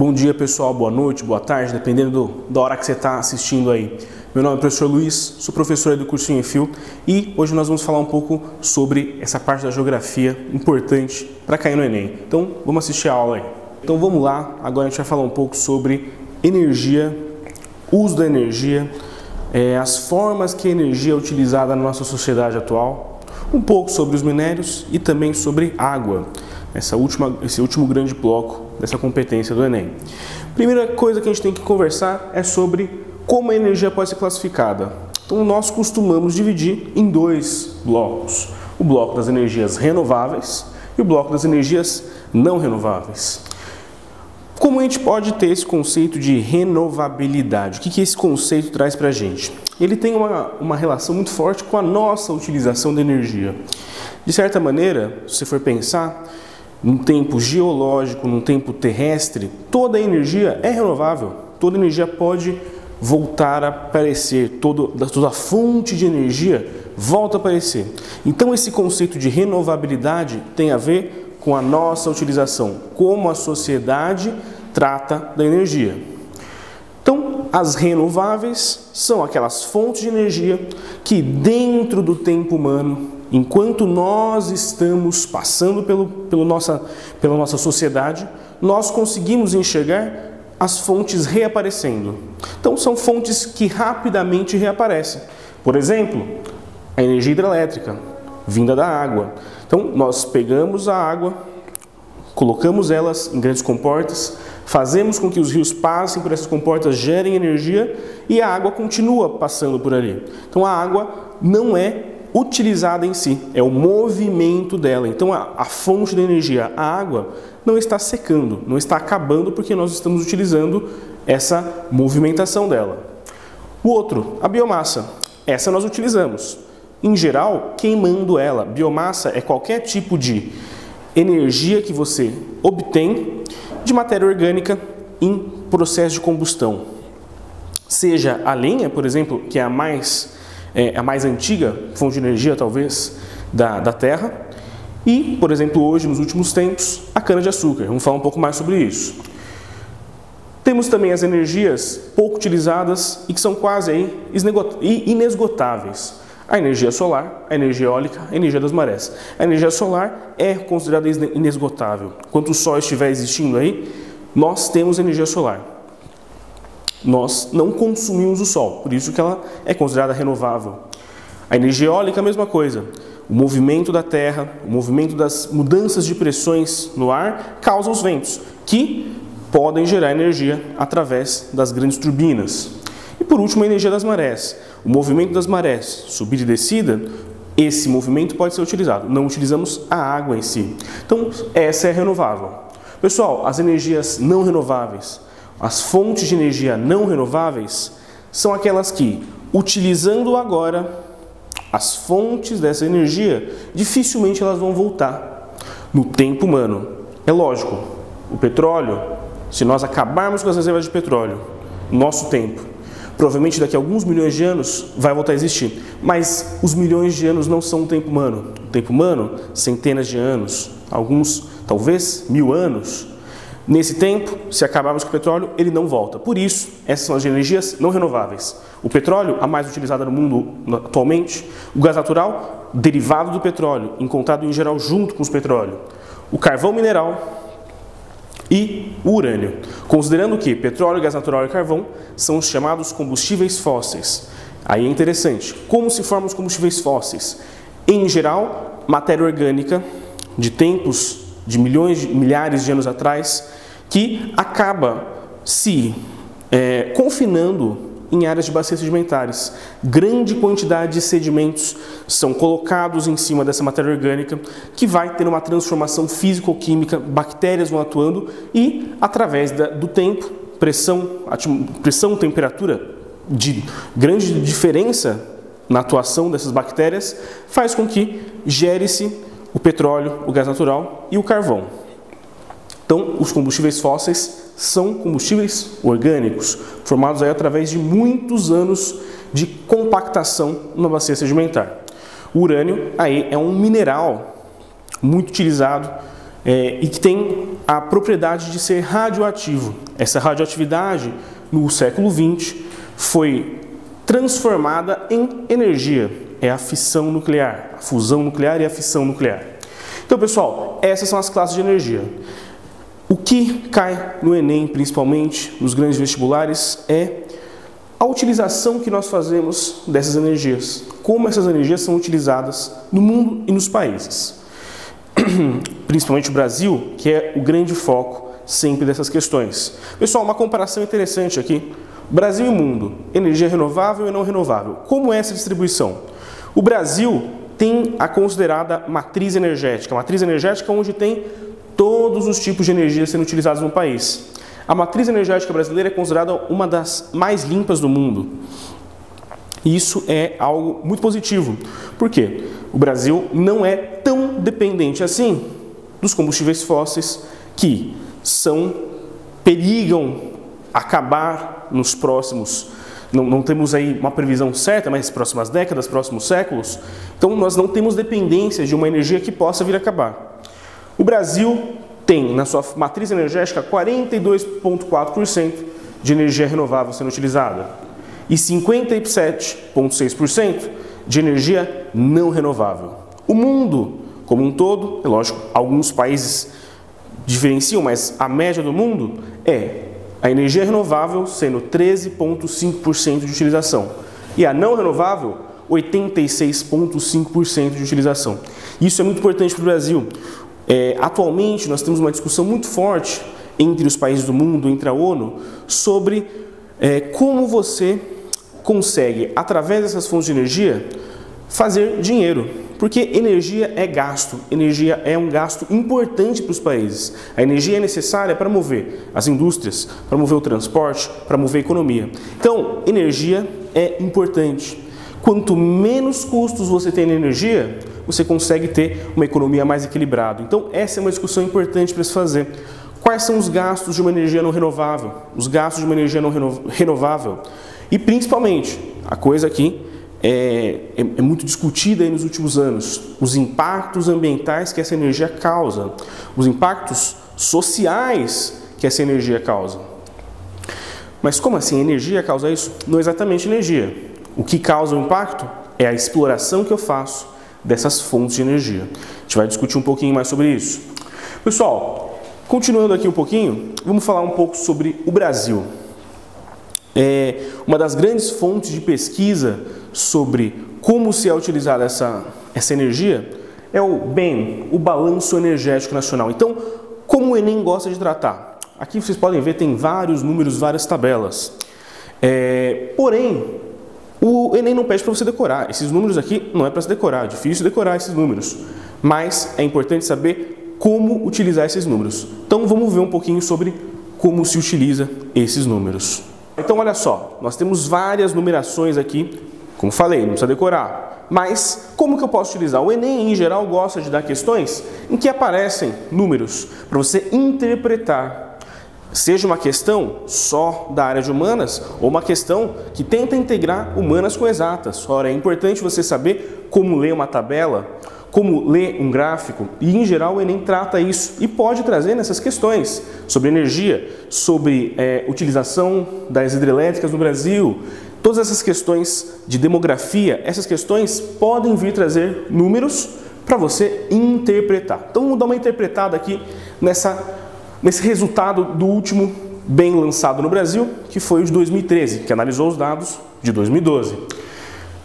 Bom dia, pessoal, boa noite, boa tarde, dependendo da hora que você está assistindo aí. Meu nome é professor Luiz, sou professor do curso Enfio e hoje nós vamos falar um pouco sobre essa parte da geografia importante para cair no Enem. Então, vamos assistir a aula aí. Então, vamos lá, agora a gente vai falar um pouco sobre energia, uso da energia, as formas que a energia é utilizada na nossa sociedade atual, um pouco sobre os minérios e também sobre água. Esse último grande bloco dessa competência do Enem. Primeira coisa que a gente tem que conversar é sobre como a energia pode ser classificada. Então, nós costumamos dividir em dois blocos. O bloco das energias renováveis e o bloco das energias não renováveis. Como a gente pode ter esse conceito de renovabilidade? O que esse conceito traz para a gente? Ele tem uma relação muito forte com a nossa utilização da energia. De certa maneira, se você for pensar, num tempo geológico, num tempo terrestre, toda a energia é renovável, toda energia pode voltar a aparecer, toda fonte de energia volta a aparecer. Então esse conceito de renovabilidade tem a ver com a nossa utilização, como a sociedade trata da energia. Então, as renováveis são aquelas fontes de energia que dentro do tempo humano, enquanto nós estamos passando pela nossa sociedade, nós conseguimos enxergar as fontes reaparecendo. Então, são fontes que rapidamente reaparecem. Por exemplo, a energia hidrelétrica, vinda da água. Então, nós pegamos a água, colocamos elas em grandes comportas, fazemos com que os rios passem por essas comportas, gerem energia e a água continua passando por ali. Então, a água não é utilizada em si, é o movimento dela. Então a fonte de energia, a água, não está secando, não está acabando porque nós estamos utilizando essa movimentação dela. O outro, a biomassa, essa nós utilizamos, em geral, queimando ela. Biomassa é qualquer tipo de energia que você obtém de matéria orgânica em processo de combustão. Seja a lenha, por exemplo, que é a mais antiga fonte de energia, talvez, da Terra. E, por exemplo, hoje, nos últimos tempos, a cana-de-açúcar. Vamos falar um pouco mais sobre isso. Temos também as energias pouco utilizadas e que são quase aí inesgotáveis. A energia solar, a energia eólica, a energia das marés. A energia solar é considerada inesgotável. Enquanto o Sol estiver existindo aí, nós temos energia solar. Nós não consumimos o Sol, por isso que ela é considerada renovável. A energia eólica é a mesma coisa. O movimento da Terra, o movimento das mudanças de pressões no ar causa os ventos, que podem gerar energia através das grandes turbinas. E por último, a energia das marés. O movimento das marés, subida e descida, esse movimento pode ser utilizado. Não utilizamos a água em si. Então, essa é renovável. Pessoal, as energias não renováveis, as fontes de energia não renováveis são aquelas que, utilizando agora as fontes dessa energia, dificilmente elas vão voltar no tempo humano. É lógico, o petróleo, se nós acabarmos com as reservas de petróleo no nosso tempo, provavelmente daqui a alguns milhões de anos vai voltar a existir. Mas os milhões de anos não são o tempo humano. O tempo humano, centenas de anos, alguns, talvez, 1000 anos. Nesse tempo, se acabarmos com o petróleo, ele não volta. Por isso, essas são as energias não renováveis. O petróleo, a mais utilizada no mundo atualmente. O gás natural, derivado do petróleo, encontrado em geral junto com o petróleo. O carvão mineral e o urânio. Considerando que petróleo, gás natural e carvão são os chamados combustíveis fósseis. Aí é interessante. Como se formam os combustíveis fósseis? Em geral, matéria orgânica de tempos de milhares de anos atrás, que acaba se confinando em áreas de bacias sedimentares. Grande quantidade de sedimentos são colocados em cima dessa matéria orgânica, que vai ter uma transformação físico-química, bactérias vão atuando e, através do tempo, pressão, temperatura, de grande diferença na atuação dessas bactérias, faz com que gere-se o petróleo, o gás natural e o carvão. Então, os combustíveis fósseis são combustíveis orgânicos, formados aí através de muitos anos de compactação na bacia sedimentar. O urânio aí é um mineral muito utilizado e que tem a propriedade de ser radioativo. Essa radioatividade, no século XX, foi transformada em energia. É a fissão nuclear, a fusão nuclear e a fissão nuclear. Então, pessoal, essas são as classes de energia. O que cai no Enem, principalmente nos grandes vestibulares, é a utilização que nós fazemos dessas energias. Como essas energias são utilizadas no mundo e nos países. Principalmente o Brasil, que é o grande foco sempre dessas questões. Pessoal, uma comparação interessante aqui. Brasil e mundo, energia renovável e não renovável. Como é essa distribuição? O Brasil tem a considerada matriz energética onde tem todos os tipos de energia sendo utilizados no país. A matriz energética brasileira é considerada uma das mais limpas do mundo. E isso é algo muito positivo. Por quê? O Brasil não é tão dependente assim dos combustíveis fósseis que perigam acabar nos próximos, não temos aí uma previsão certa, mas próximas décadas, próximos séculos. Então nós não temos dependência de uma energia que possa vir a acabar. O Brasil tem na sua matriz energética 42,4% de energia renovável sendo utilizada e 57,6% de energia não renovável. O mundo como um todo, é lógico, alguns países diferenciam, mas a média do mundo é a energia renovável sendo 13,5% de utilização e a não renovável 86,5% de utilização. Isso é muito importante para o Brasil. Atualmente nós temos uma discussão muito forte entre os países do mundo, entre a ONU, sobre como você consegue, através dessas fontes de energia, fazer dinheiro. Porque energia é gasto, energia é um gasto importante para os países. A energia é necessária para mover as indústrias, para mover o transporte, para mover a economia. Então, energia é importante. Quanto menos custos você tem na energia, você consegue ter uma economia mais equilibrada. Então, essa é uma discussão importante para se fazer. Quais são os gastos de uma energia não renovável? Os gastos de uma energia não renovável. E, principalmente, a coisa aqui é muito discutida aí nos últimos anos, os impactos ambientais que essa energia causa, os impactos sociais que essa energia causa. Mas como assim? A energia causa isso? Não exatamente energia. O que causa o impacto é a exploração que eu faço dessas fontes de energia. A gente vai discutir um pouquinho mais sobre isso. Pessoal, continuando aqui um pouquinho, vamos falar um pouco sobre o Brasil. Uma das grandes fontes de pesquisa sobre como se é utilizada essa energia é o BEN, o Balanço Energético Nacional. Então, como o Enem gosta de tratar? Aqui vocês podem ver, tem vários números, várias tabelas. Porém, o Enem não pede para você decorar. Esses números aqui não é para se decorar, é difícil decorar esses números. Mas é importante saber como utilizar esses números. Então, vamos ver um pouquinho sobre como se utiliza esses números. Então, olha só, nós temos várias numerações aqui, como falei, não precisa decorar. Mas, como que eu posso utilizar? O Enem, em geral, gosta de dar questões em que aparecem números para você interpretar. Seja uma questão só da área de humanas ou uma questão que tenta integrar humanas com exatas. Ora, é importante você saber como ler uma tabela, como ler um gráfico, e em geral o Enem trata isso e pode trazer nessas questões sobre energia, sobre utilização das hidrelétricas no Brasil, todas essas questões de demografia, essas questões podem vir trazer números para você interpretar. Então vamos dar uma interpretada aqui nesse resultado do último bem lançado no Brasil, que foi o de 2013, que analisou os dados de 2012.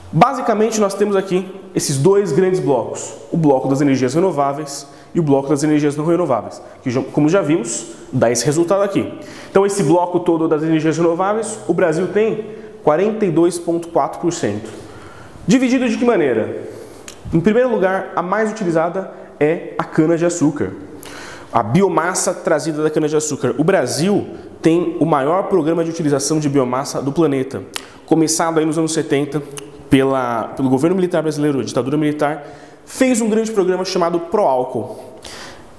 Basicamente, nós temos aqui esses dois grandes blocos, o bloco das energias renováveis e o bloco das energias não renováveis, que, como já vimos, dá esse resultado aqui. Então, esse bloco todo das energias renováveis, o Brasil tem 42,4%. Dividido de que maneira? Em primeiro lugar, a mais utilizada é a cana-de-açúcar. A biomassa trazida da cana-de-açúcar. O Brasil tem o maior programa de utilização de biomassa do planeta, começado aí nos anos 70 pelo governo militar brasileiro, a ditadura militar, fez um grande programa chamado Proálcool.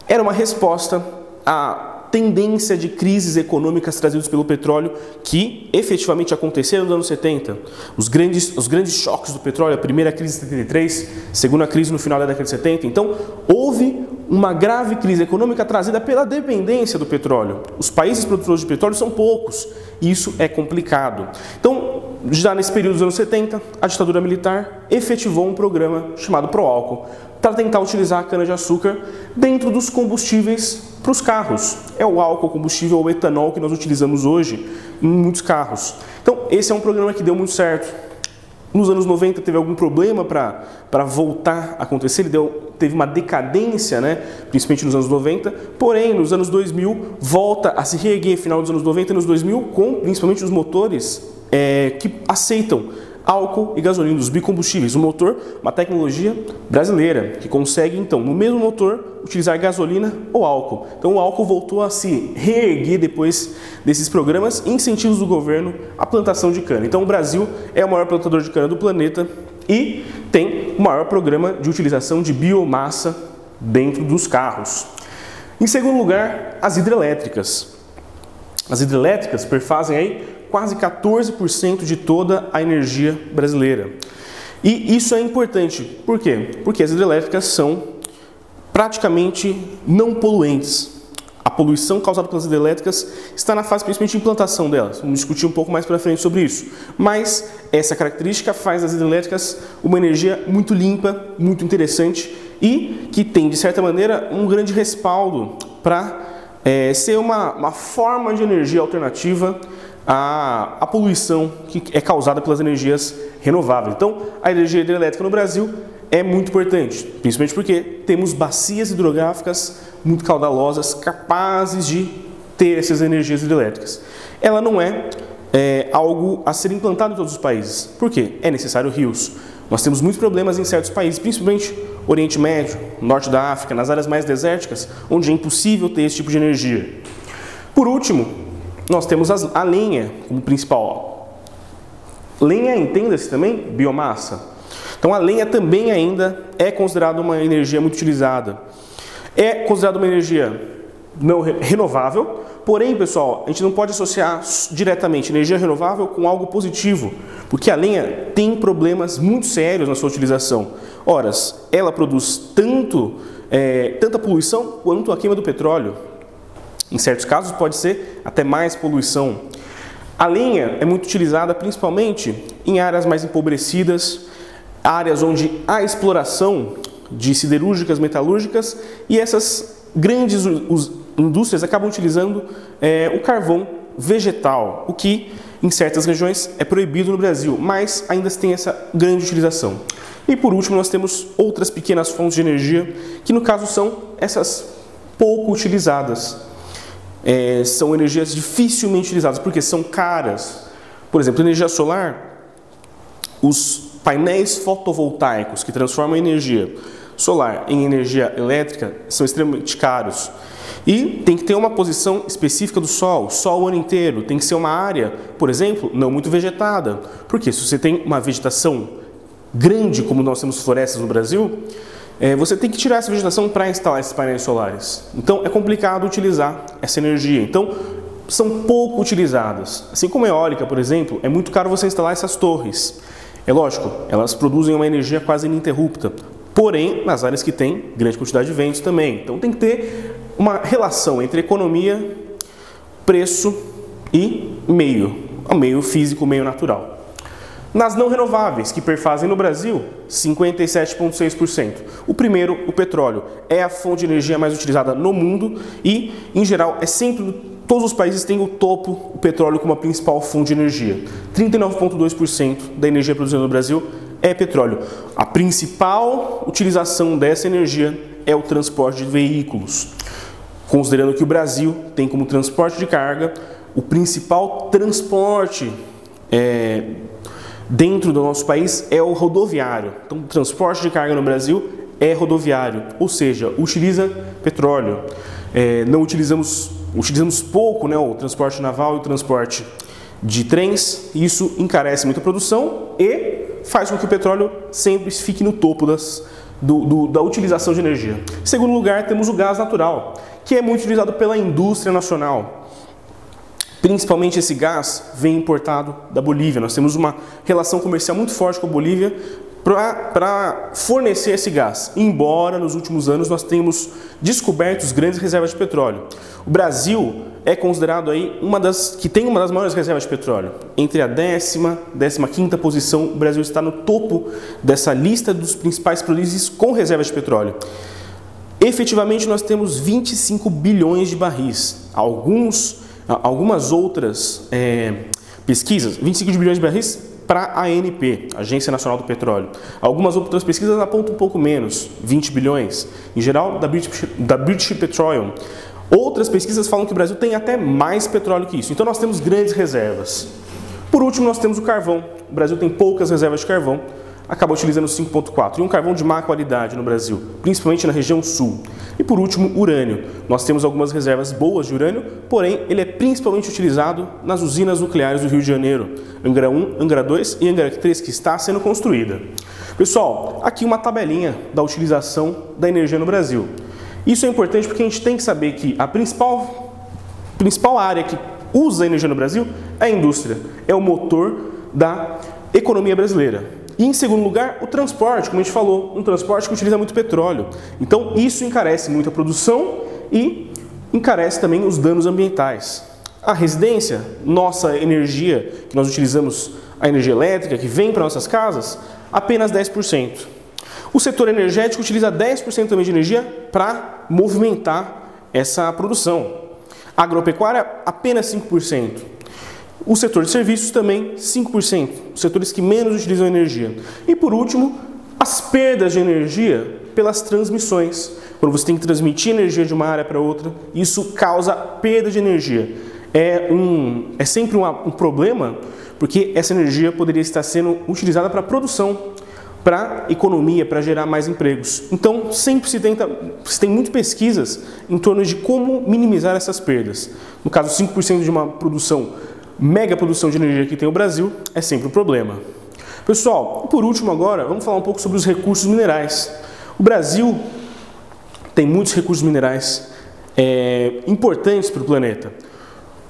Era uma resposta à tendência de crises econômicas trazidas pelo petróleo que efetivamente aconteceram nos anos 70. Os grandes choques do petróleo, a primeira crise de 73, a segunda crise no final da década de 70. Então, houve uma grave crise econômica trazida pela dependência do petróleo. Os países produtores de petróleo são poucos e isso é complicado. Então, já nesse período dos anos 70, a ditadura militar efetivou um programa chamado Proálcool para tentar utilizar a cana-de-açúcar dentro dos combustíveis para os carros. É o álcool combustível, o etanol que nós utilizamos hoje em muitos carros. Então, esse é um programa que deu muito certo. Nos anos 90 teve algum problema para voltar a acontecer, teve uma decadência, né? Principalmente nos anos 90, porém nos anos 2000 volta a se reerguer, final dos anos 90 e nos 2000, com principalmente os motores que aceitam álcool e gasolina, os bicombustíveis. O motor, uma tecnologia brasileira, que consegue então, no mesmo motor, utilizar gasolina ou álcool. Então o álcool voltou a se reerguer depois desses programas e incentivos do governo à plantação de cana. Então o Brasil é o maior plantador de cana do planeta e tem o maior programa de utilização de biomassa dentro dos carros. Em segundo lugar, as hidrelétricas. As hidrelétricas perfazem aí quase 14% de toda a energia brasileira. E isso é importante. Por quê? Porque as hidrelétricas são praticamente não poluentes. A poluição causada pelas hidrelétricas está na fase principalmente de implantação delas. Vamos discutir um pouco mais para frente sobre isso. Mas essa característica faz das hidrelétricas uma energia muito limpa, muito interessante e que tem, de certa maneira, um grande respaldo para ser uma forma de energia alternativa à poluição que é causada pelas energias renováveis. Então, a energia hidrelétrica no Brasil é muito importante, principalmente porque temos bacias hidrográficas muito caudalosas, capazes de ter essas energias hidrelétricas. Ela não é algo a ser implantado em todos os países. Por quê? É necessário rios. Nós temos muitos problemas em certos países, principalmente Oriente Médio, Norte da África, nas áreas mais desérticas, onde é impossível ter esse tipo de energia. Por último, nós temos a lenha como principal. Lenha, entenda-se também, biomassa. Então a lenha também ainda é considerada uma energia muito utilizada. É considerada uma energia não renovável, porém, pessoal, a gente não pode associar diretamente energia renovável com algo positivo, porque a lenha tem problemas muito sérios na sua utilização. Ora, ela produz tanta poluição quanto a queima do petróleo. Em certos casos pode ser até mais poluição. A lenha é muito utilizada principalmente em áreas mais empobrecidas, áreas onde há exploração de siderúrgicas, metalúrgicas, e essas grandes indústrias acabam utilizando o carvão vegetal, o que em certas regiões é proibido no Brasil, mas ainda se tem essa grande utilização. E por último nós temos outras pequenas fontes de energia, que no caso são essas pouco utilizadas. São energias dificilmente utilizadas, porque são caras. Por exemplo, energia solar, os painéis fotovoltaicos que transformam a energia solar em energia elétrica são extremamente caros. E tem que ter uma posição específica do sol o ano inteiro. Tem que ser uma área, por exemplo, não muito vegetada. Porque se você tem uma vegetação grande, como nós temos florestas no Brasil, você tem que tirar essa vegetação para instalar esses painéis solares. Então é complicado utilizar essa energia. Então são pouco utilizadas. Assim como a eólica, por exemplo, é muito caro você instalar essas torres. É lógico, elas produzem uma energia quase ininterrupta. Porém, nas áreas que tem grande quantidade de ventos também. Então tem que ter uma relação entre economia, preço e meio. O meio físico, o meio natural. Nas não renováveis, que perfazem no Brasil, 57,6%. O primeiro, o petróleo, é a fonte de energia mais utilizada no mundo e, em geral, todos os países têm o topo, o petróleo como a principal fonte de energia. 39,2% da energia produzida no Brasil é petróleo. A principal utilização dessa energia é o transporte de veículos. Considerando que o Brasil tem como transporte de carga o principal transporte dentro do nosso país é o rodoviário. Então, o transporte de carga no Brasil é rodoviário, ou seja, utiliza petróleo. Não utilizamos pouco, né, o transporte naval e o transporte de trens. Isso encarece muito a produção e faz com que o petróleo sempre fique no topo da utilização de energia. Em segundo lugar, temos o gás natural, que é muito utilizado pela indústria nacional. Principalmente esse gás vem importado da Bolívia. Nós temos uma relação comercial muito forte com a Bolívia para fornecer esse gás, embora nos últimos anos nós tenhamos descoberto grandes reservas de petróleo. O Brasil é considerado aí que tem uma das maiores reservas de petróleo. Entre a 15ª posição, o Brasil está no topo dessa lista dos principais países com reservas de petróleo. Efetivamente nós temos 25 bilhões de barris. Algumas outras pesquisas, 25 bilhões de barris para a ANP, Agência Nacional do Petróleo. Algumas outras pesquisas apontam um pouco menos, 20 bilhões. Em geral, da British Petroleum. Outras pesquisas falam que o Brasil tem até mais petróleo que isso. Então nós temos grandes reservas. Por último, nós temos o carvão. O Brasil tem poucas reservas de carvão, acaba utilizando 5,4. E um carvão de má qualidade no Brasil, principalmente na região sul. E por último, urânio. Nós temos algumas reservas boas de urânio, porém ele é principalmente utilizado nas usinas nucleares do Rio de Janeiro, Angra 1, Angra 2 e Angra 3, que está sendo construída. Pessoal, aqui uma tabelinha da utilização da energia no Brasil. Isso é importante porque a gente tem que saber que a principal área que usa energia no Brasil é a indústria, é o motor da economia brasileira. E em segundo lugar, o transporte, como a gente falou, um transporte que utiliza muito petróleo. Então isso encarece muito a produção e encarece também os danos ambientais. A residência, nossa energia, que nós utilizamos, a energia elétrica que vem para nossas casas, apenas 10%. O setor energético utiliza 10% também de energia para movimentar essa produção. A agropecuária, apenas 5%. O setor de serviços também 5%, os setores que menos utilizam energia. E por último, as perdas de energia pelas transmissões. Quando você tem que transmitir energia de uma área para outra, isso causa perda de energia. É sempre um problema, porque essa energia poderia estar sendo utilizada para produção, para economia, para gerar mais empregos. Então, sempre se tem muitas pesquisas em torno de como minimizar essas perdas. No caso, 5% de uma mega produção de energia que tem o Brasil é sempre um problema. Pessoal, por último agora, vamos falar um pouco sobre os recursos minerais. O Brasil tem muitos recursos minerais importantes para o planeta.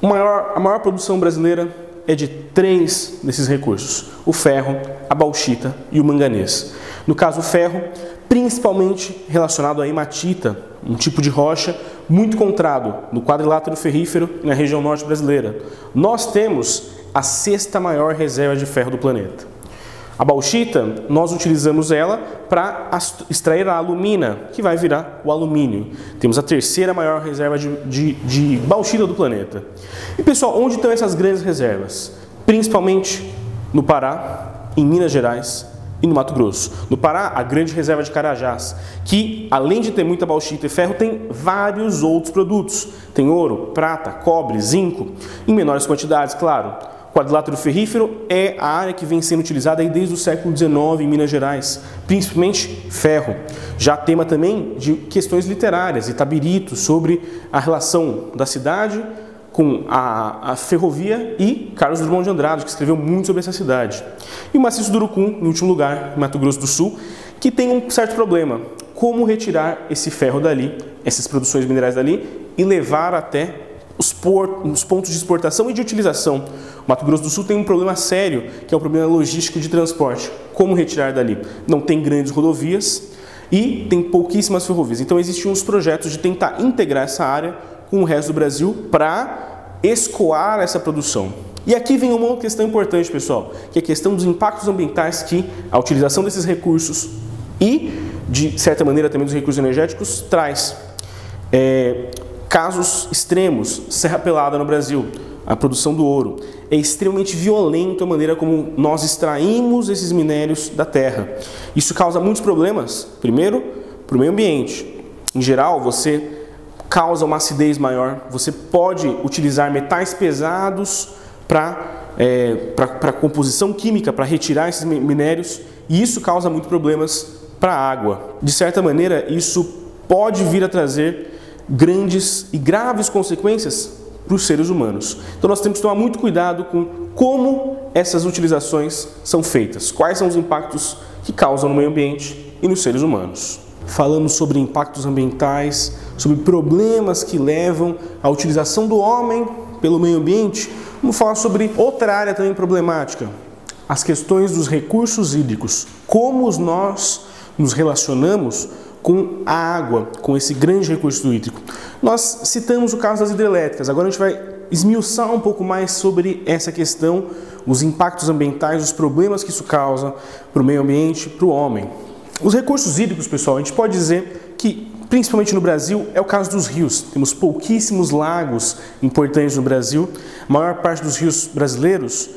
A maior produção brasileira é de 3 desses recursos: o ferro, a bauxita e o manganês. No caso, o ferro, principalmente relacionado à hematita, um tipo de rocha muito encontrado no quadrilátero ferrífero e na região norte brasileira. Nós temos a 6ª maior reserva de ferro do planeta. A bauxita, nós utilizamos ela para extrair a alumina, que vai virar o alumínio. Temos a 3ª maior reserva de bauxita do planeta. E pessoal, onde estão essas grandes reservas? Principalmente no Pará, em Minas Gerais e no Mato Grosso. No Pará, a grande reserva de Carajás, que além de ter muita bauxita e ferro, tem vários outros produtos. Tem ouro, prata, cobre, zinco, em menores quantidades, claro. O quadrilátero ferrífero é a área que vem sendo utilizada aí desde o século XIX em Minas Gerais, principalmente ferro. Já tema também de questões literárias, Itabirito, sobre a relação da cidade com a ferrovia, e Carlos Drummond de Andrade, que escreveu muito sobre essa cidade. E o maciço do Urucum, em último lugar, em Mato Grosso do Sul, que tem um certo problema: como retirar esse ferro dali, essas produções minerais dali, e levar até os pontos de exportação e de utilização. O Mato Grosso do Sul tem um problema sério, que é o problema logístico de transporte. Como retirar dali? Não tem grandes rodovias e tem pouquíssimas ferrovias. Então existem uns projetos de tentar integrar essa área com o resto do Brasil para escoar essa produção. E aqui vem uma outra questão importante, pessoal, que é a questão dos impactos ambientais que a utilização desses recursos e, de certa maneira, também dos recursos energéticos traz. Casos extremos: Serra Pelada no Brasil, a produção do ouro. É extremamente violento a maneira como nós extraímos esses minérios da terra. Isso causa muitos problemas. Primeiro, para o meio ambiente. Em geral, você causa uma acidez maior, você pode utilizar metais pesados para composição química, para retirar esses minérios, e isso causa muitos problemas para a água. De certa maneira, isso pode vir a trazer grandes e graves consequências para os seres humanos. Então nós temos que tomar muito cuidado com como essas utilizações são feitas, quais são os impactos que causam no meio ambiente e nos seres humanos. Falamos sobre impactos ambientais, sobre problemas que levam à utilização do homem pelo meio ambiente. Vamos falar sobre outra área também problemática: as questões dos recursos hídricos, como nós nos relacionamos com a água, com esse grande recurso hídrico. Nós citamos o caso das hidrelétricas, agora a gente vai esmiuçar um pouco mais sobre essa questão, os impactos ambientais, os problemas que isso causa para o meio ambiente, para o homem. Os recursos hídricos, pessoal, a gente pode dizer que, principalmente no Brasil, é o caso dos rios. Temos pouquíssimos lagos importantes no Brasil. A maior parte dos rios brasileiros,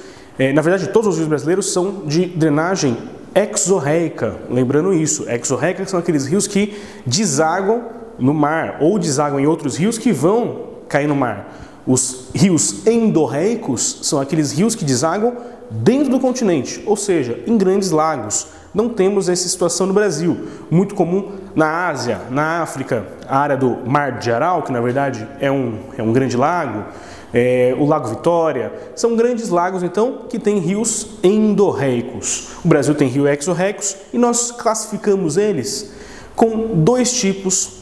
na verdade todos os rios brasileiros, são de drenagem exorreica. Lembrando isso, exorreica são aqueles rios que desaguam no mar ou desaguam em outros rios que vão cair no mar. Os rios endorreicos são aqueles rios que desaguam dentro do continente, ou seja, em grandes lagos. Não temos essa situação no Brasil, muito comum na Ásia, na África, a área do Mar de Aral, que na verdade é um grande lago, o Lago Vitória, são grandes lagos então que têm rios endorreicos. O Brasil tem rios exorreicos e nós classificamos eles com dois tipos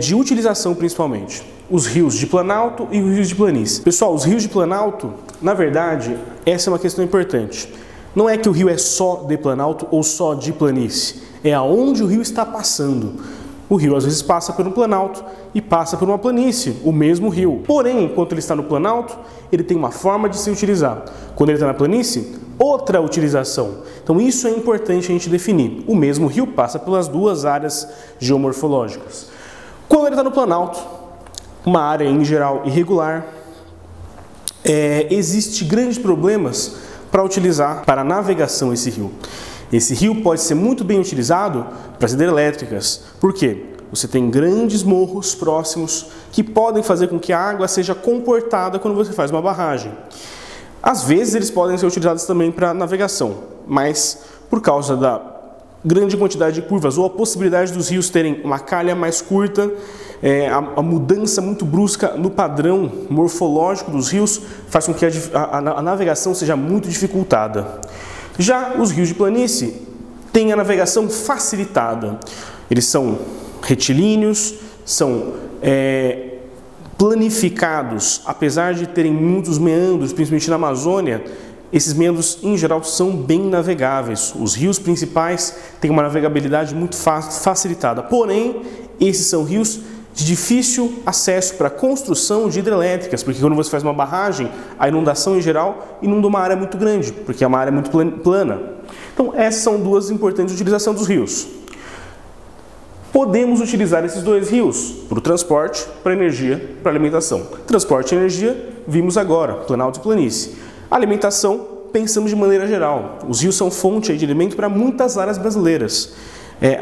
de utilização principalmente. Os rios de planalto e os rios de planície. Pessoal, os rios de planalto, na verdade, essa é uma questão importante. Não é que o rio é só de planalto ou só de planície, é aonde o rio está passando. O rio às vezes passa por um planalto e passa por uma planície, o mesmo rio. Porém, enquanto ele está no planalto, ele tem uma forma de se utilizar. Quando ele está na planície, outra utilização. Então isso é importante a gente definir. O mesmo rio passa pelas duas áreas geomorfológicas. Quando ele está no planalto, uma área em geral irregular, existe grandes problemas para utilizar para navegação esse rio. Esse rio pode ser muito bem utilizado para as hidrelétricas. Por quê? Você tem grandes morros próximos que podem fazer com que a água seja comportada quando você faz uma barragem. Às vezes eles podem ser utilizados também para navegação, mas por causa da grande quantidade de curvas ou a possibilidade dos rios terem uma calha mais curta, a mudança muito brusca no padrão morfológico dos rios faz com que a navegação seja muito dificultada. Já os rios de planície têm a navegação facilitada. Eles são retilíneos, são planificados, apesar de terem muitos meandros, principalmente na Amazônia. Esses meandros, em geral, são bem navegáveis. Os rios principais têm uma navegabilidade muito facilitada. Porém, esses são rios de difícil acesso para a construção de hidrelétricas, porque quando você faz uma barragem, a inundação, em geral, inunda uma área muito grande, porque é uma área muito plana. Então, essas são duas importantes utilizações dos rios. Podemos utilizar esses dois rios para o transporte, para a energia, para a alimentação. Transporte e energia, vimos agora, planalto e planície. Alimentação, pensamos de maneira geral. Os rios são fonte de alimento para muitas áreas brasileiras.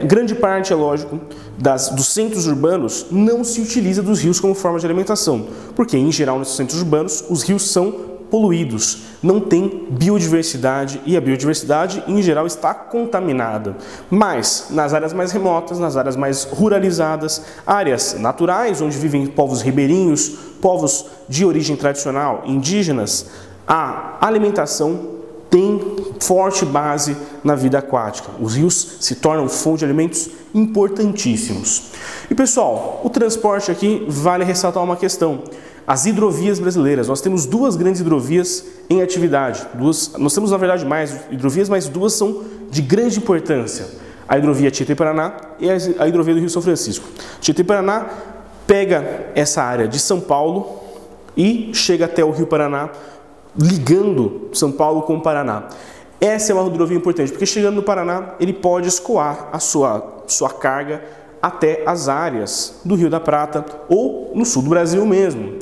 Grande parte, é lógico, dos centros urbanos não se utiliza dos rios como forma de alimentação, porque, em geral, nesses centros urbanos, os rios são poluídos, não tem biodiversidade e a biodiversidade, em geral, está contaminada. Mas, nas áreas mais remotas, nas áreas mais ruralizadas, áreas naturais, onde vivem povos ribeirinhos, povos de origem tradicional, indígenas, a alimentação tem forte base na vida aquática. Os rios se tornam fonte de alimentos importantíssimos. E pessoal, o transporte aqui vale ressaltar uma questão. As hidrovias brasileiras, nós temos duas grandes hidrovias em atividade. Nós temos, na verdade, mais hidrovias, mas duas são de grande importância. A hidrovia Tietê-Paraná e a hidrovia do Rio São Francisco. Tietê-Paraná pega essa área de São Paulo e chega até o Rio Paraná, ligando São Paulo com o Paraná. Essa é uma hidrovia importante, porque chegando no Paraná, ele pode escoar a sua carga até as áreas do Rio da Prata ou no sul do Brasil mesmo.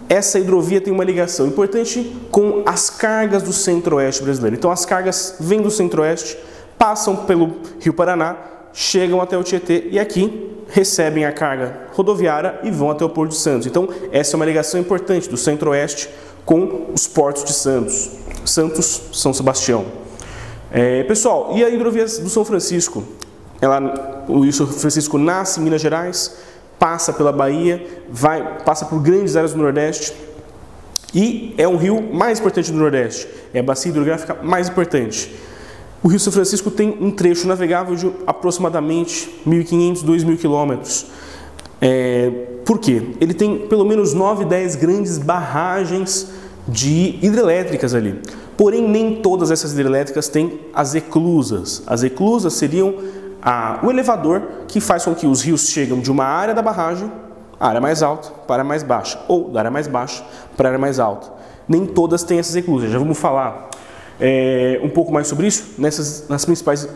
Essa hidrovia tem uma ligação importante com as cargas do centro-oeste brasileiro. Então as cargas vêm do centro-oeste, passam pelo Rio Paraná, chegam até o Tietê e aqui recebem a carga rodoviária e vão até o Porto de Santos. Então essa é uma ligação importante do centro-oeste com os portos de Santos, São Sebastião. Pessoal, e a hidrovia do São Francisco? O São Francisco nasce em Minas Gerais, passa pela Bahia, passa por grandes áreas do Nordeste e é um rio mais importante do Nordeste, é a bacia hidrográfica mais importante. O Rio São Francisco tem um trecho navegável de aproximadamente 1.500, 2.000 quilômetros. Por quê? Ele tem pelo menos 9, 10 grandes barragens de hidrelétricas ali. Porém, nem todas essas hidrelétricas têm as eclusas. As eclusas seriam o elevador que faz com que os rios cheguem de uma área da barragem, a área mais alta, para a área mais baixa, ou da área mais baixa para a área mais alta. Nem todas têm essas eclusas. Já vamos falar um pouco mais sobre isso nas principais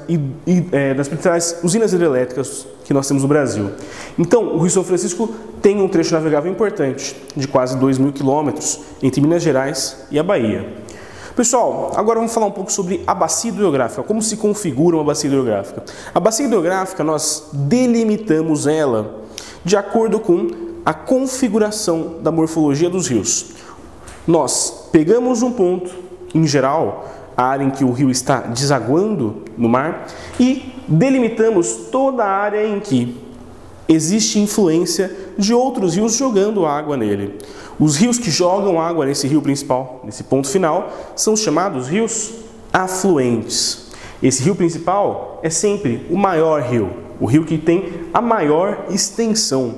usinas hidrelétricas que nós temos no Brasil. Então, o Rio São Francisco tem um trecho navegável importante, de quase 2.000 quilômetros, entre Minas Gerais e a Bahia. Pessoal, agora vamos falar um pouco sobre a bacia hidrográfica, como se configura uma bacia hidrográfica. A bacia hidrográfica, nós delimitamos ela de acordo com a configuração da morfologia dos rios. Nós pegamos um ponto, em geral, a área em que o rio está desaguando no mar, e delimitamos toda a área em que existe influência de outros rios jogando água nele. Os rios que jogam água nesse rio principal, nesse ponto final, são chamados rios afluentes. Esse rio principal é sempre o maior rio, o rio que tem a maior extensão.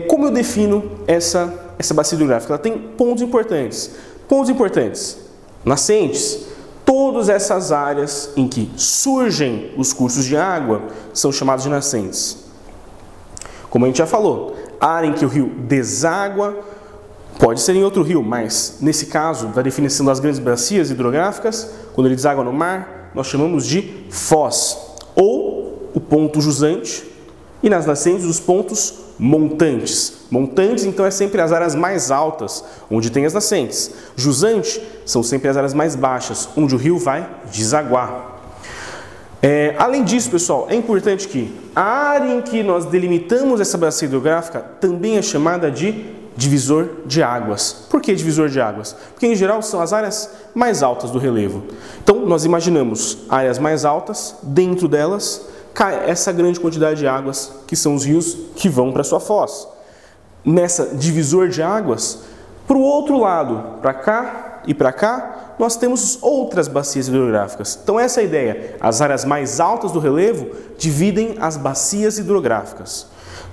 Como eu defino essa bacia hidrográfica? Ela tem pontos importantes. Pontos importantes: nascentes. Todas essas áreas em que surgem os cursos de água são chamadas de nascentes. Como a gente já falou, a área em que o rio deságua pode ser em outro rio, mas nesse caso, da definição das grandes bacias hidrográficas, quando ele deságua no mar, nós chamamos de foz, ou o ponto jusante, e nas nascentes os pontos montantes. Montantes, então, é sempre as áreas mais altas, onde tem as nascentes. Jusante são sempre as áreas mais baixas, onde o rio vai desaguar. Além disso, pessoal, é importante que a área em que nós delimitamos essa bacia hidrográfica também é chamada de divisor de águas. Por que divisor de águas? Porque, em geral, são as áreas mais altas do relevo. Então, nós imaginamos áreas mais altas, dentro delas cai essa grande quantidade de águas, que são os rios que vão para sua foz. Nessa divisor de águas, para o outro lado, para cá e para cá, nós temos outras bacias hidrográficas. Então essa é a ideia. As áreas mais altas do relevo dividem as bacias hidrográficas.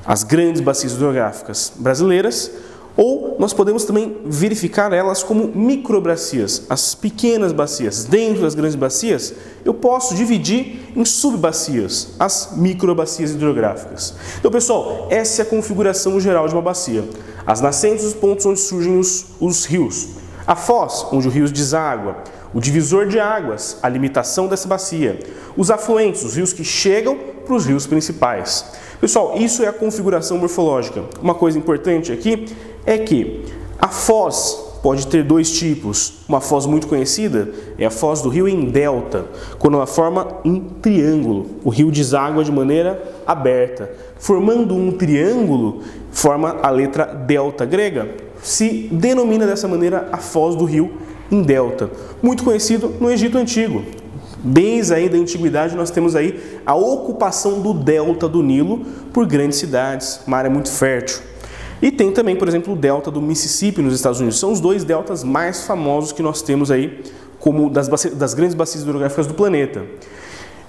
As grandes bacias hidrográficas brasileiras, ou nós podemos também verificar elas como microbacias, as pequenas bacias. Dentro das grandes bacias, eu posso dividir em subbacias, as microbacias hidrográficas. Então, pessoal, essa é a configuração geral de uma bacia. As nascentes, os pontos onde surgem os rios. A foz, onde o rio deságua. O divisor de águas, a limitação dessa bacia. Os afluentes, os rios que chegam para os rios principais. Pessoal, isso é a configuração morfológica. Uma coisa importante aqui é que a foz pode ter dois tipos. Uma foz muito conhecida é a foz do rio em delta, quando ela forma um triângulo. O rio deságua de maneira aberta. Formando um triângulo, forma a letra delta grega, se denomina dessa maneira a foz do rio em delta. Muito conhecido no Egito Antigo. Desde aí da antiguidade nós temos aí a ocupação do delta do Nilo por grandes cidades, uma área muito fértil. E tem também, por exemplo, o delta do Mississippi nos Estados Unidos. São os dois deltas mais famosos que nós temos aí como das grandes bacias hidrográficas do planeta.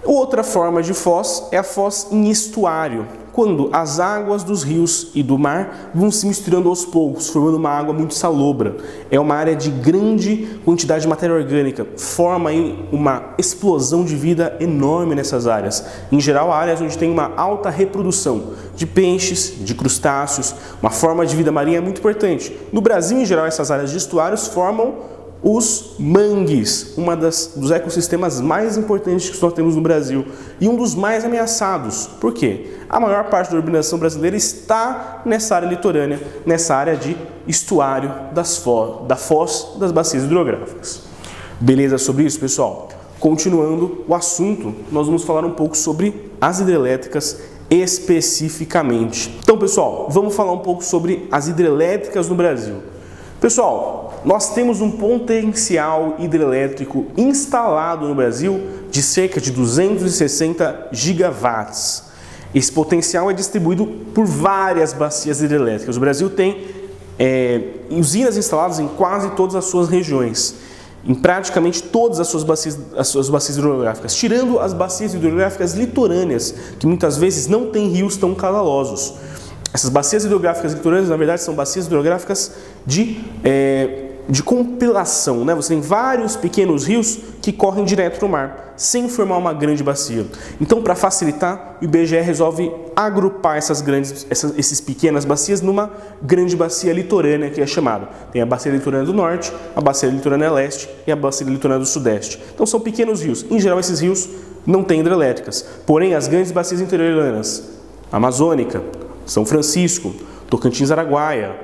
Outra forma de foz é a foz em estuário, quando as águas dos rios e do mar vão se misturando aos poucos, formando uma água muito salobra. É uma área de grande quantidade de matéria orgânica, forma aí uma explosão de vida enorme nessas áreas. Em geral, áreas onde tem uma alta reprodução de peixes, de crustáceos, uma forma de vida marinha muito importante. No Brasil, em geral, essas áreas de estuários formam os mangues, dos ecossistemas mais importantes que nós temos no Brasil e um dos mais ameaçados. Por quê? A maior parte da urbanização brasileira está nessa área litorânea, nessa área de estuário da foz das bacias hidrográficas. Beleza sobre isso, pessoal? Continuando o assunto, nós vamos falar um pouco sobre as hidrelétricas especificamente. Então, pessoal, vamos falar um pouco sobre as hidrelétricas no Brasil. Pessoal, nós temos um potencial hidrelétrico instalado no Brasil de cerca de 260 gigawatts. Esse potencial é distribuído por várias bacias hidrelétricas. O Brasil tem usinas instaladas em quase todas as suas regiões, em praticamente todas as suas bacias hidrográficas, tirando as bacias hidrográficas litorâneas, que muitas vezes não têm rios tão caudalosos. Essas bacias hidrográficas litorâneas, na verdade, são bacias hidrográficas de de compilação, né? Você tem vários pequenos rios que correm direto no mar, sem formar uma grande bacia. Então, para facilitar, o IBGE resolve agrupar essas pequenas bacias numa grande bacia litorânea, que é chamada. Tem a bacia litorânea do norte, a bacia litorânea leste e a bacia litorânea do sudeste. Então, são pequenos rios. Em geral, esses rios não têm hidrelétricas. Porém, as grandes bacias interioranas, Amazônica, São Francisco, Tocantins-Araguaia,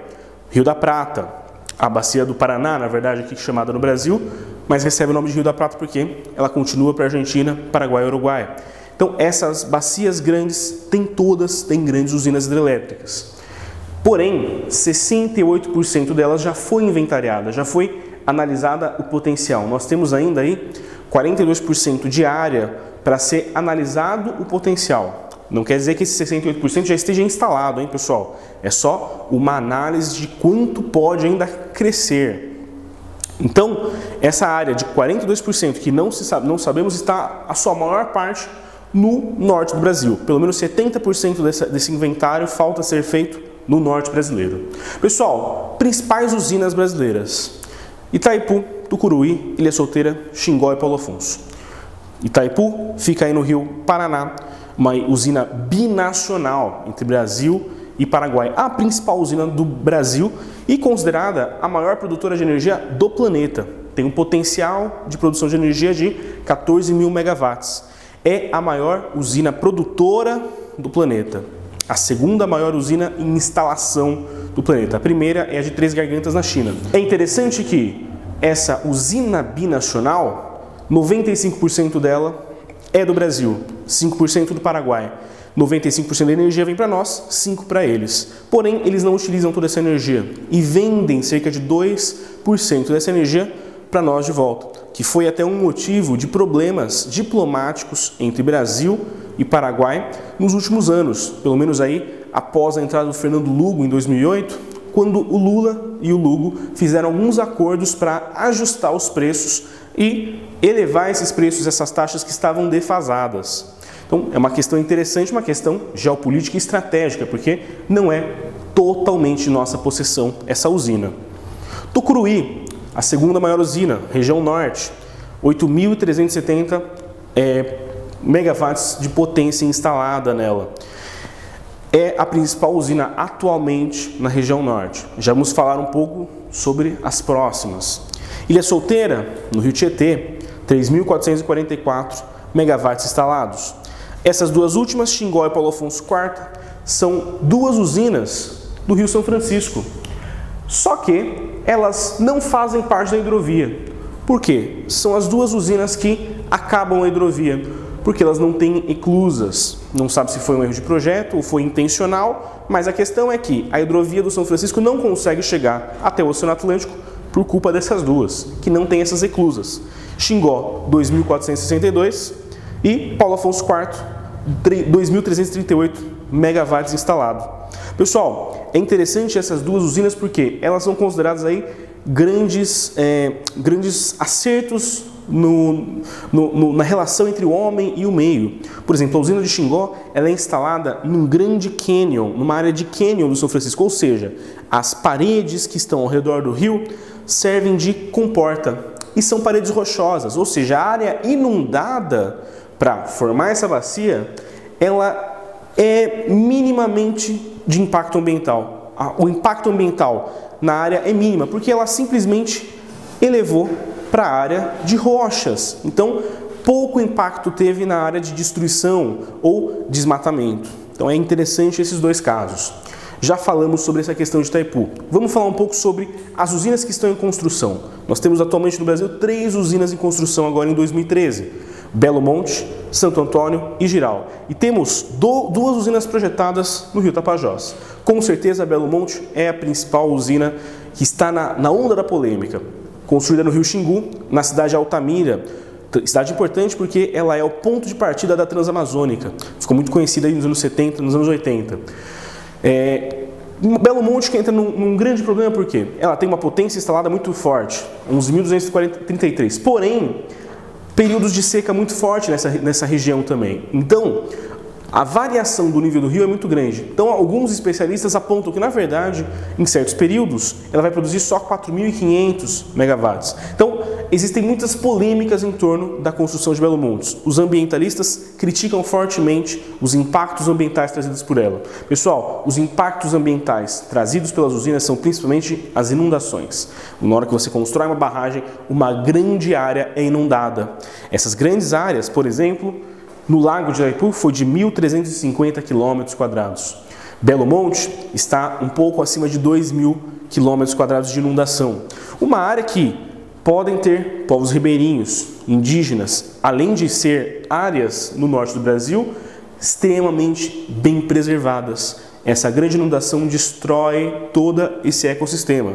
Rio da Prata, a bacia do Paraná, na verdade, aqui chamada no Brasil, mas recebe o nome de Rio da Prata porque ela continua para a Argentina, Paraguai e Uruguai. Então, essas bacias grandes, todas têm grandes usinas hidrelétricas. Porém, 68% delas já foi inventariada, já foi analisada o potencial. Nós temos ainda aí 42% de área para ser analisado o potencial. Não quer dizer que esse 68% já esteja instalado, hein, pessoal? É só uma análise de quanto pode ainda crescer. Então, essa área de 42% que não sabemos está a sua maior parte no norte do Brasil. Pelo menos 70% desse inventário falta ser feito no norte brasileiro. Pessoal, principais usinas brasileiras: Itaipu, Tucuruí, Ilha Solteira, Xingó e Paulo Afonso. Itaipu fica aí no Rio Paraná, uma usina binacional entre Brasil e Paraguai, a principal usina do Brasil e considerada a maior produtora de energia do planeta. Tem um potencial de produção de energia de 14 mil megawatts. É a maior usina produtora do planeta. A segunda maior usina em instalação do planeta. A primeira é a de Três Gargantas, na China. É interessante que essa usina binacional, 95% dela é do Brasil, 5% do Paraguai. 95% da energia vem para nós, 5% para eles. Porém, eles não utilizam toda essa energia e vendem cerca de 2% dessa energia para nós de volta, que foi até um motivo de problemas diplomáticos entre Brasil e Paraguai nos últimos anos, pelo menos aí após a entrada do Fernando Lugo em 2008, quando o Lula e o Lugo fizeram alguns acordos para ajustar os preços e elevar esses preços, essas taxas que estavam defasadas. Então, é uma questão interessante, uma questão geopolítica e estratégica, porque não é totalmente nossa possessão essa usina. Tucuruí, a segunda maior usina, região norte, 8.370 megawatts de potência instalada nela. É a principal usina atualmente na região norte. Já vamos falar um pouco sobre as próximas. Ilha Solteira, no Rio Tietê, 3.444 megawatts instalados. Essas duas últimas, Xingó e Paulo Afonso IV, são duas usinas do Rio São Francisco. Só que elas não fazem parte da hidrovia. Por quê? São as duas usinas que acabam a hidrovia, porque elas não têm eclusas. Não sabe se foi um erro de projeto ou foi intencional, mas a questão é que a hidrovia do São Francisco não consegue chegar até o Oceano Atlântico por culpa dessas duas, que não têm essas eclusas. Xingó, 2.462 e Paulo Afonso IV, 2.338 megawatts instalados. Pessoal, é interessante essas duas usinas porque elas são consideradas aí grandes acertos na relação entre o homem e o meio. Por exemplo, a usina de Xingó ela é instalada num grande cânion, numa área de cânion do São Francisco, ou seja, as paredes que estão ao redor do rio servem de comporta e são paredes rochosas, ou seja, a área inundada para formar essa bacia, ela é minimamente de impacto ambiental. O impacto ambiental na área é mínima, porque ela simplesmente elevou para a área de rochas. Então, pouco impacto teve na área de destruição ou desmatamento. Então, é interessante esses dois casos. Já falamos sobre essa questão de Itaipu. Vamos falar um pouco sobre as usinas que estão em construção. Nós temos atualmente no Brasil 3 usinas em construção agora em 2013. Belo Monte, Santo Antônio e Jirau. E temos duas usinas projetadas no Rio Tapajós. Com certeza, Belo Monte é a principal usina que está na onda da polêmica. Construída no Rio Xingu, na cidade de Altamira. Cidade importante porque ela é o ponto de partida da Transamazônica. Ficou muito conhecida aí nos anos 70, nos anos 80. Belo Monte que entra num grande problema porque ela tem uma potência instalada muito forte, 11.233. Porém, períodos de seca muito forte nessa região também. Então, a variação do nível do rio é muito grande. Então, alguns especialistas apontam que, na verdade, em certos períodos, ela vai produzir só 4.500 megawatts. Então, existem muitas polêmicas em torno da construção de Belo Monte. Os ambientalistas criticam fortemente os impactos ambientais trazidos por ela. Pessoal, os impactos ambientais trazidos pelas usinas são principalmente as inundações. Na hora que você constrói uma barragem, uma grande área é inundada. Essas grandes áreas, por exemplo, no Lago de Itaipu foi de 1.350 km². Belo Monte está um pouco acima de 2.000 km² de inundação. Uma área que podem ter povos ribeirinhos, indígenas, além de ser áreas no norte do Brasil extremamente bem preservadas. Essa grande inundação destrói todo esse ecossistema.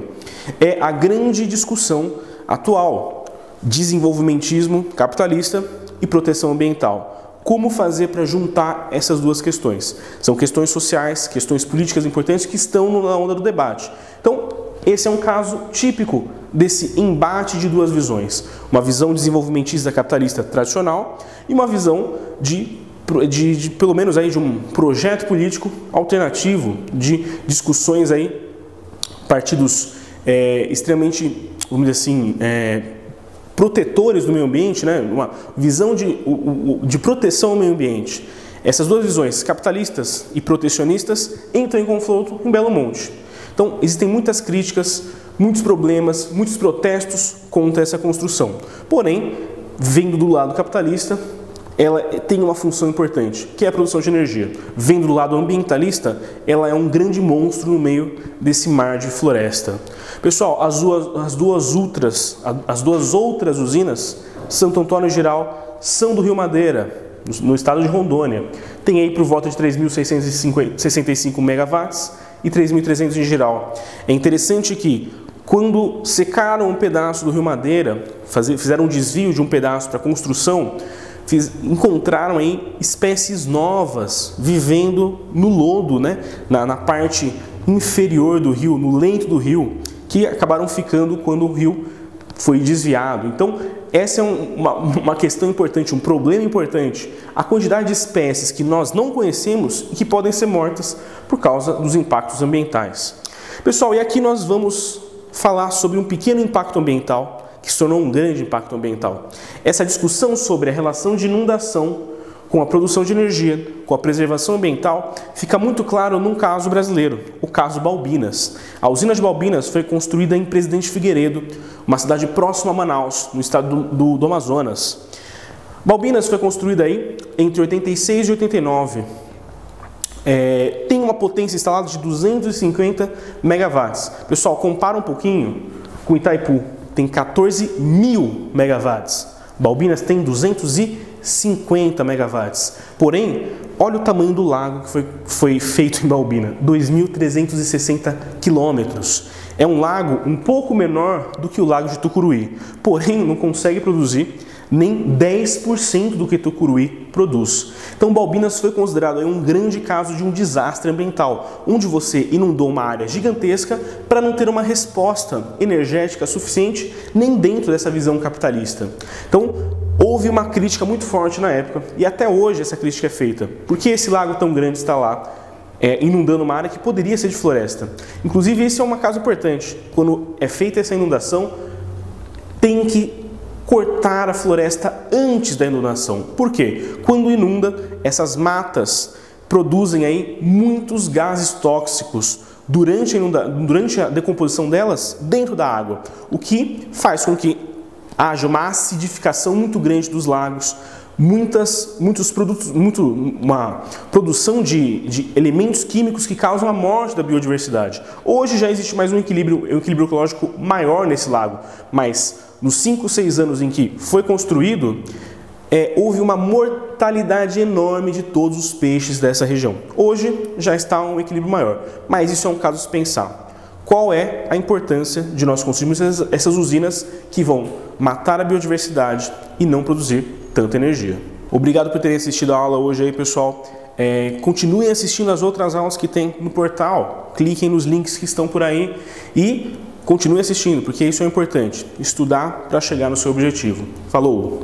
É a grande discussão atual: desenvolvimentismo capitalista e proteção ambiental. Como fazer para juntar essas duas questões? São questões sociais, questões políticas importantes que estão na onda do debate. Então, esse é um caso típico desse embate de duas visões. Uma visão desenvolvimentista capitalista tradicional e uma visão de pelo menos aí de um projeto político alternativo, de discussões aí, partidos extremamente, vamos dizer assim, protetores do meio ambiente, né? Uma visão de proteção ao meio ambiente. Essas duas visões, capitalistas e protecionistas, entram em confronto em Belo Monte. Então, existem muitas críticas, muitos problemas, muitos protestos contra essa construção. Porém, vendo do lado capitalista, ela tem uma função importante, que é a produção de energia. Vendo do lado ambientalista, ela é um grande monstro no meio desse mar de floresta. Pessoal, as duas outras usinas, Santo Antônio Geral, são do Rio Madeira, no estado de Rondônia. Tem aí por volta de 3.665 megawatts e 3.300 em geral. É interessante que, quando secaram um pedaço do Rio Madeira, fizeram um desvio de um pedaço para construção, encontraram aí espécies novas vivendo no lodo, né? na parte inferior do rio, no leito do rio, que acabaram ficando quando o rio foi desviado. Então, essa é uma questão importante, um problema importante. A quantidade de espécies que nós não conhecemos e que podem ser mortas por causa dos impactos ambientais. Pessoal, e aqui nós vamos falar sobre um pequeno impacto ambiental que se tornou um grande impacto ambiental. Essa discussão sobre a relação de inundação com a produção de energia, com a preservação ambiental, fica muito claro num caso brasileiro, o caso Balbinas. A usina de Balbinas foi construída em Presidente Figueiredo, uma cidade próxima a Manaus, no estado do Amazonas. Balbinas foi construída aí entre 86 e 89. Tem uma potência instalada de 250 megawatts. Pessoal, compara um pouquinho com Itaipu. Tem 14.000 megawatts. Balbinas tem 250 megawatts. Porém, olha o tamanho do lago que foi feito em Balbina, 2.360 quilômetros. É um lago um pouco menor do que o lago de Tucuruí, porém não consegue produzir nem 10% do que Tucuruí produz. Então, Balbinas foi considerado um grande caso de um desastre ambiental, onde você inundou uma área gigantesca para não ter uma resposta energética suficiente nem dentro dessa visão capitalista. Então, houve uma crítica muito forte na época, e até hoje essa crítica é feita. Por que esse lago tão grande está lá, inundando uma área que poderia ser de floresta? Inclusive, esse é um caso importante. Quando é feita essa inundação, tem que cortar a floresta antes da inundação. Por quê? Quando inunda, essas matas produzem aí muitos gases tóxicos durante a decomposição delas dentro da água, o que faz com que haja uma acidificação muito grande dos lagos, uma produção de elementos químicos que causam a morte da biodiversidade. Hoje já existe mais um equilíbrio ecológico maior nesse lago, mas nos 5, 6 anos em que foi construído, houve uma mortalidade enorme de todos os peixes dessa região. Hoje já está um equilíbrio maior, mas isso é um caso a se pensar. Qual é a importância de nós construirmos essas usinas que vão matar a biodiversidade e não produzir tanta energia? Obrigado por terem assistido a aula hoje aí, pessoal. Continuem assistindo as outras aulas que tem no portal. Cliquem nos links que estão por aí e continue assistindo, porque isso é importante. Estudar para chegar no seu objetivo. Falou!